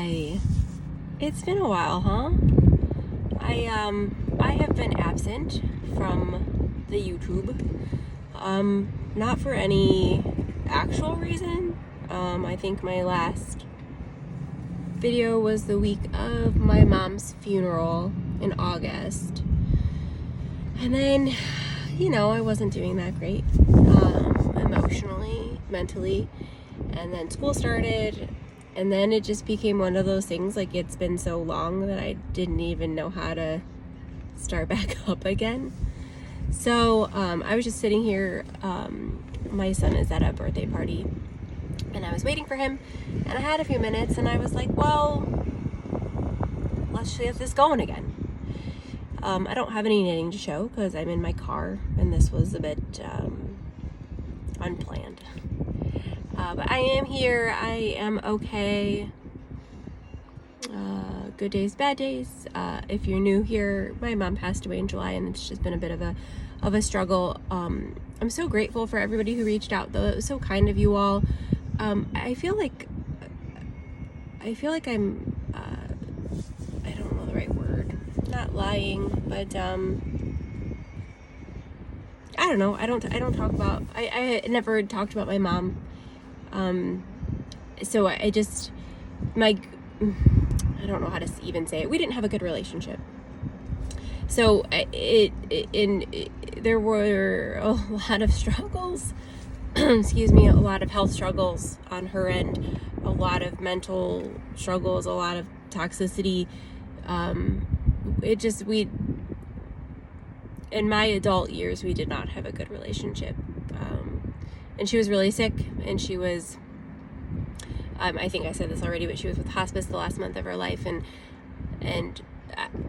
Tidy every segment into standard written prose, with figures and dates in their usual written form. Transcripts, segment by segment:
Hi. It's been a while, huh? I have been absent from the YouTube. Not for any actual reason. I think my last video was the week of my mom's funeral in August. And then, I wasn't doing that great, emotionally, mentally. And then school started, and then it just became one of those things, like it's been so long that I didn't even know how to start back up again. So I was just sitting here, my son is at a birthday party, and I was waiting for him, and I had a few minutes, and I was like, well, let's get this going again. I don't have any knitting to show because I'm in my car, and this was a bit unplanned. But I am here. I am okay. Good days, bad days. If you're new here, my mom passed away in July, and it's just been a bit of a struggle. I'm so grateful for everybody who reached out, though. It was so kind of you all. I feel like I'm I don't know the right word. Not lying, but I don't know. I don't talk about. I never talked about my mom. So I don't know how to even say it. We didn't have a good relationship. So there were a lot of struggles, excuse me, a lot of health struggles on her end, a lot of mental struggles, a lot of toxicity. In my adult years, we did not have a good relationship. And she was really sick, and she was, I think I said this already, but she was with hospice the last month of her life, and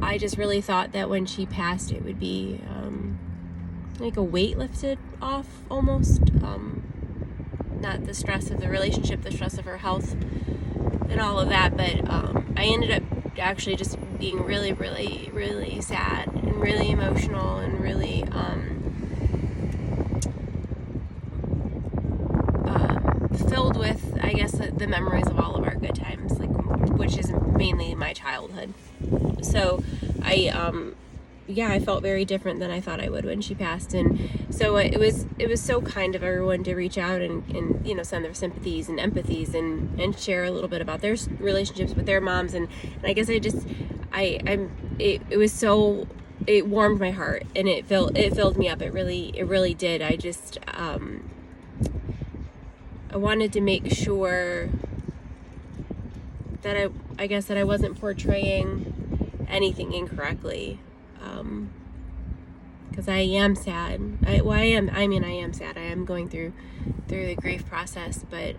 I just really thought that when she passed, it would be like a weight lifted off almost. Not the stress of the relationship, the stress of her health, and all of that, but I ended up actually just being really, really, really sad and really emotional and really filled with, I guess, the memories of all of our good times, which is mainly my childhood. So I felt very different than I thought I would when she passed, and so it was so kind of everyone to reach out and send their sympathies and empathies and share a little bit about their relationships with their moms, and I guess it warmed my heart, and it filled me up. It really did. I wanted to make sure that I wasn't portraying anything incorrectly, because I am sad. I am sad. I am going through the grief process, but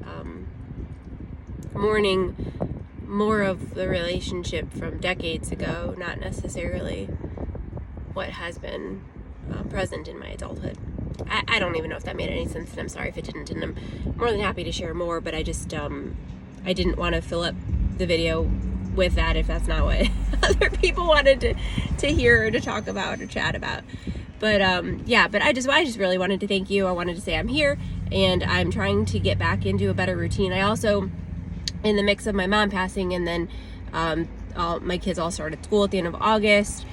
mourning more of the relationship from decades ago, not necessarily what has been present in my adulthood. I don't even know if that made any sense, and I'm sorry if it didn't, and I'm more than happy to share more, but I just I didn't want to fill up the video with that if that's not what other people wanted to hear or to talk about or chat about. But but I just really wanted to thank you. I wanted to say I'm here, and I'm trying to get back into a better routine. I also, in the mix of my mom passing, and then my kids all started school at the end of August,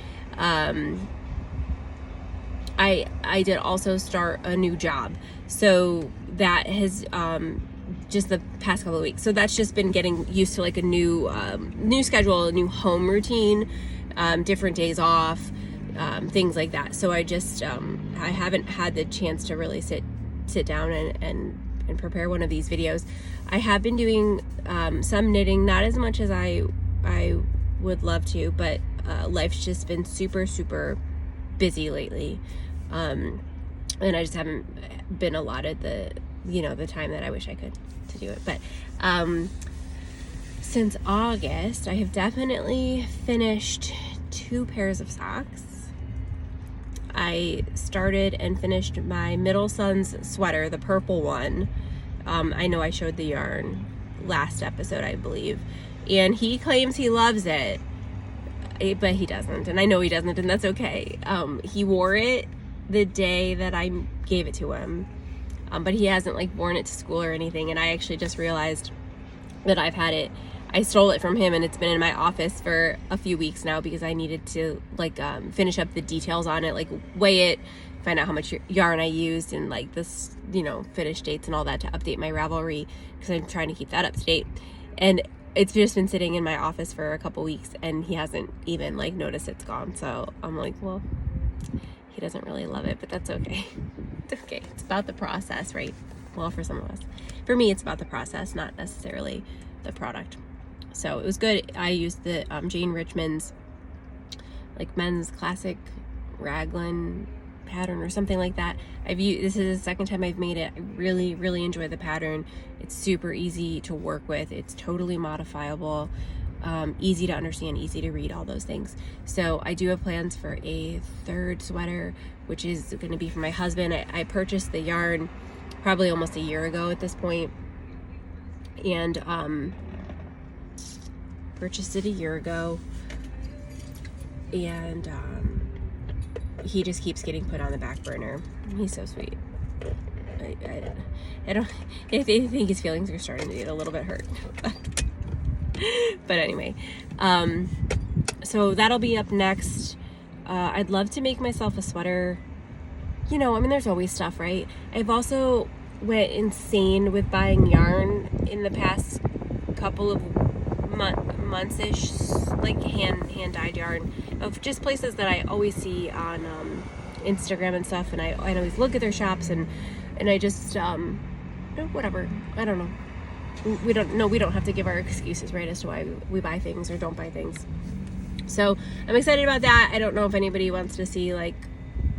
I did also start a new job. So that has just the past couple of weeks. So that's just been getting used to like a new schedule, a new home routine, different days off, things like that. So I just I haven't had the chance to really sit down and prepare one of these videos. I have been doing some knitting, not as much as I would love to, but life's just been super, super busy lately. And I just haven't been allotted the time that I wish I could to do it. But since August, I have definitely finished 2 pairs of socks. I started and finished my middle son's sweater, the purple one. I know I showed the yarn last episode, I believe, and he claims he loves it, but he doesn't, and I know he doesn't, and that's okay. He wore it the day that I gave it to him, but he hasn't worn it to school or anything. And I actually just realized that I've had it I stole it from him, and it's been in my office for a few weeks now because I needed to like finish up the details on it, like weigh it, find out how much yarn I used, and like this, you know, finish dates and all that to update my Ravelry, because I'm trying to keep that up to date. And it's just been sitting in my office for a couple weeks, and he hasn't even like noticed it's gone. So I'm like, well, he doesn't really love it, but that's okay. It's okay. It's about the process, right? Well, for some of us. For me, it's about the process, not necessarily the product. So it was good. I used the Jane Richmond's like men's classic raglan pattern or something like that. This is the second time I've made it. I really, really enjoy the pattern. It's super easy to work with. It's totally modifiable, easy to understand, easy to read, all those things. So I do have plans for a third sweater, which is going to be for my husband. I purchased the yarn probably almost a year ago at this point, and purchased it a year ago, and he just keeps getting put on the back burner. He's so sweet. I think his feelings are starting to get a little bit hurt. But anyway, so that'll be up next. I'd love to make myself a sweater. You know, I mean, there's always stuff, right? I've also went insane with buying yarn in the past couple of months-ish, like hand-dyed yarn of just places that I always see on Instagram and stuff, and I always look at their shops, and I just whatever, I don't know, we don't have to give our excuses, right, as to why we buy things or don't buy things. So I'm excited about that. I don't know if anybody wants to see like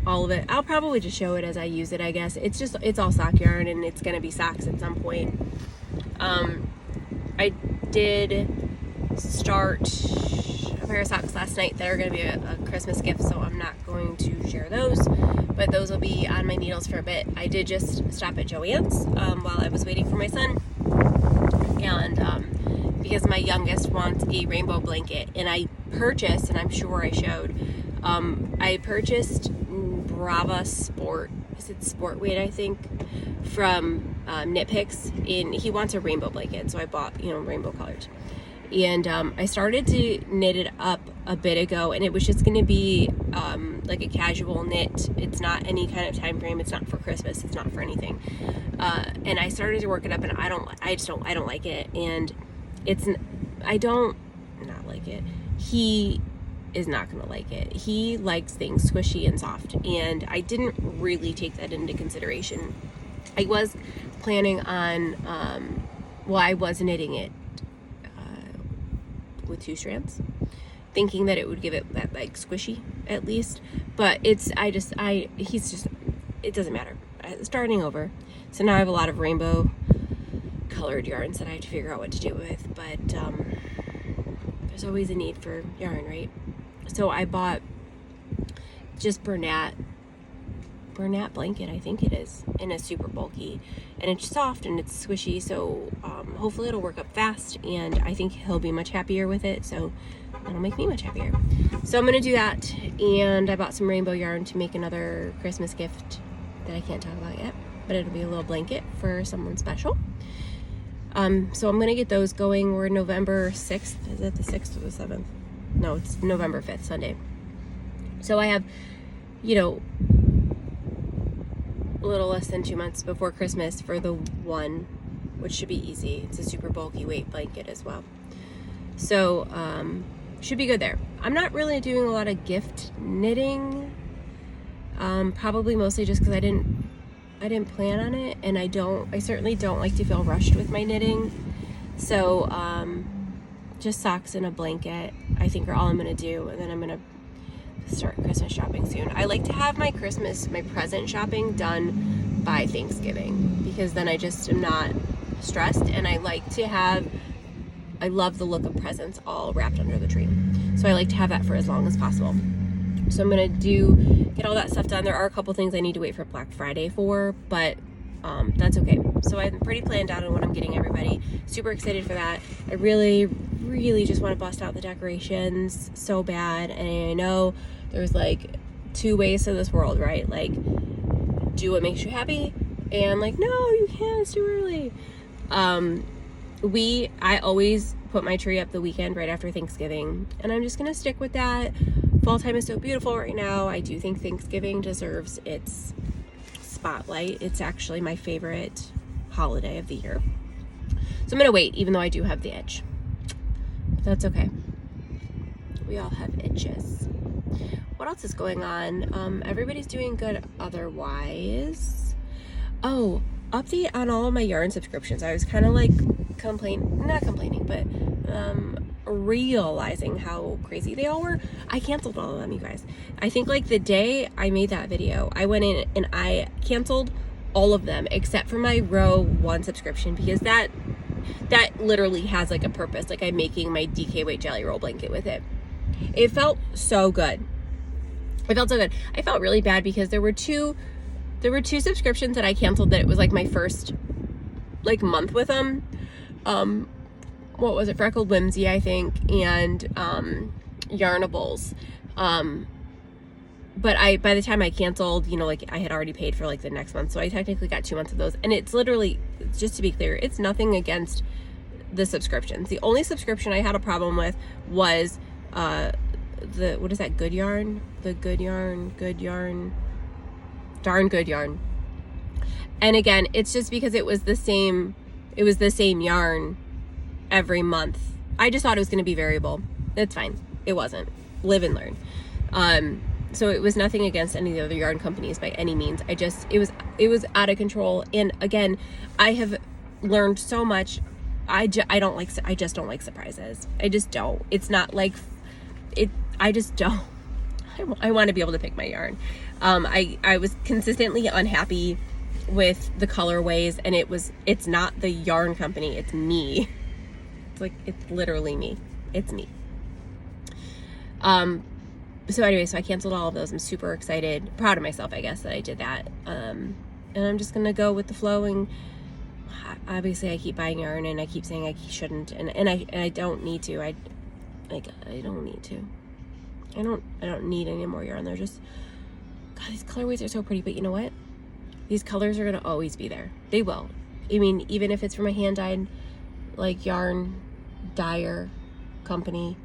all of it. I'll probably just show it as I use it, I guess. It's all sock yarn, and it's gonna be socks at some point. I did start a pair of socks last night that are going to be a Christmas gift, so I'm not going to share those, but those will be on my needles for a bit. I did just stop at Joann's while I was waiting for my son, and because my youngest wants a rainbow blanket, and I purchased, and I'm sure I showed, I purchased Brava Sport, is it Sport Weight, I think, from Knitpicks, and he wants a rainbow blanket, so I bought, rainbow colors. And I started to knit it up a bit ago, and it was just going to be like a casual knit. It's not any kind of time frame. It's not for Christmas. It's not for anything. And I started to work it up, and I don't like it. And I don't not like it. He is not going to like it. He likes things squishy and soft, and I didn't really take that into consideration. I was planning on, I was knitting it with 2 strands, thinking that it would give it that like squishy at least, but it doesn't matter. Starting over. So now I have a lot of rainbow colored yarns that I have to figure out what to do with, but there's always a need for yarn, right? So I bought just Bernat blanket, I think it is, and it's super bulky, and it's soft and it's squishy, so hopefully it'll work up fast, and I think he'll be much happier with it, so that'll make me much happier. So I'm gonna do that, and I bought some rainbow yarn to make another Christmas gift that I can't talk about yet, but it'll be a little blanket for someone special. So I'm gonna get those going. We're November 6th. Is it the 6th or the 7th? No, it's November 5th, Sunday. So I have, a little less than 2 months before Christmas for the one, which should be easy. It's a super bulky weight blanket as well. So, should be good there. I'm not really doing a lot of gift knitting. Probably mostly just because I didn't plan on it, and I certainly don't like to feel rushed with my knitting. So, just socks and a blanket, I think, are all I'm gonna do, and then I'm gonna start Christmas shopping soon. I like to have my present shopping done by Thanksgiving, because then I just am not stressed, and I love the look of presents all wrapped under the tree. So I like to have that for as long as possible. So I'm gonna get all that stuff done. There are a couple things I need to wait for Black Friday for, but that's okay. So I'm pretty planned out on what I'm getting everybody. Super excited for that. I really, really just want to bust out the decorations so bad. And I know there's like 2 ways to this world, right? Like, do what makes you happy, and like, no, you can't, it's too early. I always put my tree up the weekend right after Thanksgiving, and I'm just gonna stick with that. Fall time is so beautiful right now. I do think Thanksgiving deserves its spotlight. It's actually my favorite holiday of the year. So I'm gonna wait, even though I do have the itch. But that's okay. We all have itches. What else is going on? Everybody's doing good otherwise. Oh, update on all of my yarn subscriptions. I was kind of like not complaining, but realizing how crazy they all were. I canceled all of them, you guys. I think like the day I made that video, I went in and I canceled all of them except for my row 1 subscription, because that literally has like a purpose. Like, I'm making my DK weight jelly roll blanket with it. It felt so good. I felt really bad because there were two subscriptions that I canceled that it was like my first like month with them. What was it? Freckled Whimsy, I think, and Yarnables. But by the time I canceled, you know, like I had already paid for like the next month, so I technically got 2 months of those. And it's literally, just to be clear, it's nothing against the subscriptions. The only subscription I had a problem with was what is that, Good Yarn? The Good Yarn, Darn Good Yarn. And again, it's just because it was the same yarn every month. I just thought it was going to be variable. It's fine. It wasn't. Live and learn. So it was nothing against any of the other yarn companies by any means. It was out of control. And again, I have learned so much. I just don't like surprises. I just don't. It's not like it. I just don't. I want to be able to pick my yarn. I was consistently unhappy with the colorways, and it's not the yarn company, it's me. It's literally me. It's me. So anyway, so I canceled all of those. I'm super excited, proud of myself, I guess, that I did that. And I'm just gonna go with the flow. And obviously I keep buying yarn, and I keep saying I shouldn't, and I don't need to. I don't need to. I don't need any more yarn. They're just, God, these colorways are so pretty. But you know what? These colors are gonna always be there. They will. I mean, even if it's from a hand-dyed like yarn dyer company,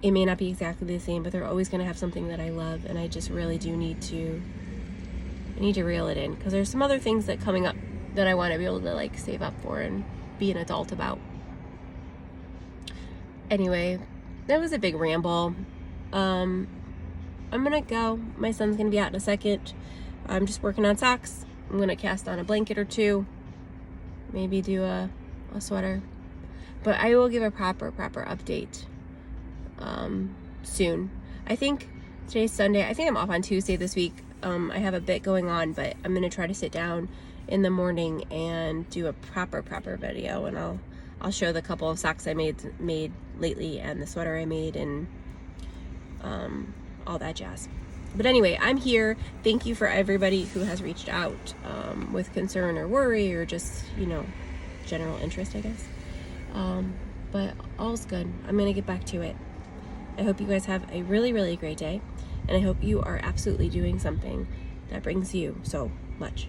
it may not be exactly the same, but they're always gonna have something that I love, and I just really do need to reel it in, because there's some other things that coming up that I want to be able to like save up for and be an adult about. Anyway, that was a big ramble. I'm gonna go. My son's gonna be out in a second. I'm just working on socks. I'm gonna cast on a blanket or two, maybe do a sweater, but I will give a proper update soon. I think today's Sunday. I think I'm off on Tuesday this week. I have a bit going on, but I'm gonna try to sit down in the morning and do a proper video, and I'll show the couple of socks I made lately, and the sweater I made, and all that jazz. But anyway, I'm here. Thank you for everybody who has reached out with concern or worry, or just, you know, general interest, I guess. But all's good. I'm gonna get back to it. I hope you guys have a really great day, and I hope you are absolutely doing something that brings you so much